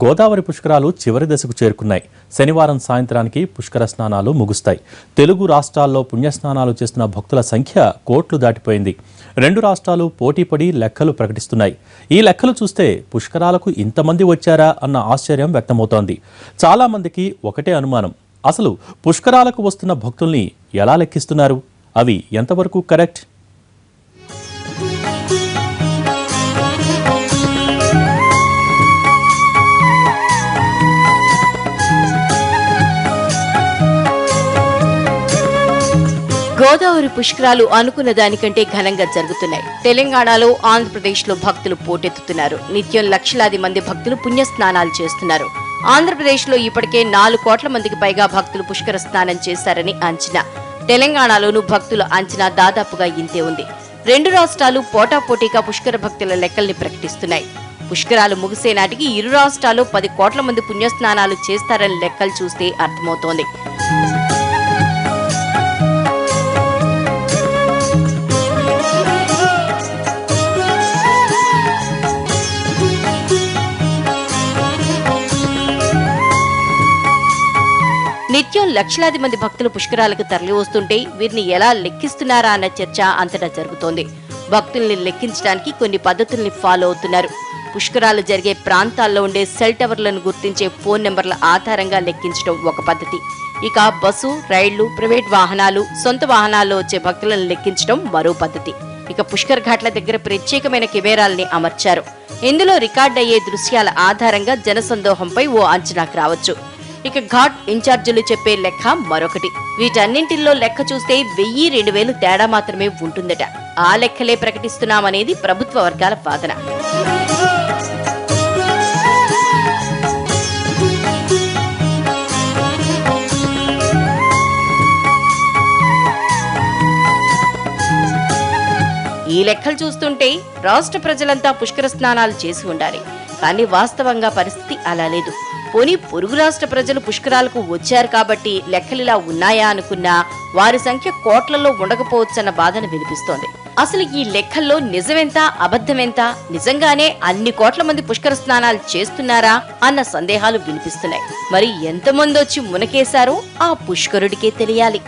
గోదావరి పుష్కరాలు చివరి దశకు చేరుకున్నాయి. శనివారం సాయంత్రానికి పుష్కర స్నానాలు ముగుస్తాయి. తెలుగు రాష్ట్రాల్లో పుణ్యస్నానాలు చేస్తున్న భక్తుల సంఖ్య కోట్లు దాటిపోయింది. రెండు రాష్ట్రాలు పోటీపడి లెక్కలు ప్రకటిస్తున్నాయి. ఈ లెక్కలు చూస్తే పుష్కరాలకు ఇంతమంది వచ్చారా అన్న ఆశ్చర్యం వ్యక్తమవుతోంది. చాలా మందికి ఒకటే అనుమానం, అసలు పుష్కరాలకు వస్తున్న భక్తుల్ని ఎలా లెక్కిస్తున్నారు? అవి ఎంతవరకు కరెక్ట్? గోదావరి పుష్కరాలు అనుకున్న దానికంటే ఘనంగా జరుగుతున్నాయి. తెలంగాణలో, ఆంధ్రప్రదేశ్లో భక్తులు పోటెత్తుతున్నారు. నిత్యం లక్షలాది మంది భక్తులు పుణ్యస్నానాలు చేస్తున్నారు. ఆంధ్రప్రదేశ్లో ఇప్పటికే 4 కోట్ల మందికి పైగా భక్తులు పుష్కర స్నానం చేశారని అంచనా. తెలంగాణలోనూ భక్తుల అంచనా దాదాపుగా ఇంతే ఉంది. రెండు రాష్ట్రాలు పోటాపోటీగా పుష్కర భక్తుల లెక్కల్ని ప్రకటిస్తున్నాయి. పుష్కరాలు ముగిసే నాటికి ఇరు రాష్ట్రాలు 10 కోట్ల మంది పుణ్యస్నానాలు చేస్తారని లెక్కలు చూస్తే అర్థమవుతోంది. నిత్యం లక్షలాది మంది భక్తులు పుష్కరాలకు తరలి వస్తుంటే వీరిని ఎలా లెక్కిస్తున్నారా అన్న చర్చ అంతటా జరుగుతోంది. భక్తుల్ని లెక్కించడానికి కొన్ని పద్ధతుల్ని ఫాలో అవుతున్నారు. పుష్కరాలు జరిగే ప్రాంతాల్లో ఉండే సెల్ టవర్లను గుర్తించే ఫోన్ నెంబర్ల ఆధారంగా లెక్కించడం ఒక పద్ధతి. ఇక బస్సు, రైళ్లు, ప్రైవేట్ వాహనాలు, సొంత వాహనాల్లో వచ్చే భక్తులను లెక్కించడం మరో పద్ధతి. ఇక పుష్కర్ ఘాట్ల దగ్గర ప్రత్యేకమైన కెమెరాల్ని అమర్చారు. ఇందులో రికార్డయ్యే దృశ్యాల ఆధారంగా జనసందోహంపై ఓ అంచనాకు రావచ్చు. ఇక ఘాట్ ఇన్ఛార్జీలు చెప్పే లెక్క మరొకటి. వీటన్నింటిల్లో లెక్క చూస్తే 1000-2000 తేడా మాత్రమే ఉంటుందట. ఆ లెక్కలే ప్రకటిస్తున్నామనేది ప్రభుత్వ వర్గాల వాదన. ఈ లెక్కలు చూస్తుంటే రాష్ట్ర ప్రజలంతా పుష్కర స్నానాలు చేసి ఉండాలి. కానీ వాస్తవంగా పరిస్థితి అలా లేదు. పోనీ పొరుగు రాష్ట్ర ప్రజలు పుష్కరాలకు వచ్చారు కాబట్టి లెక్కలిలా ఉన్నాయా అనుకున్నా వారి సంఖ్య కోట్లలో ఉండకపోవచ్చన్న బాధను వినిపిస్తోంది. అసలు ఈ లెక్కల్లో నిజమెంత, అబద్ధమెంత? నిజంగానే అన్ని కోట్ల మంది పుష్కర స్నానాలు చేస్తున్నారా అన్న సందేహాలు వినిపిస్తున్నాయి. మరి ఎంతమంది వచ్చి మునకేశారో ఆ పుష్కరుడికే తెలియాలి.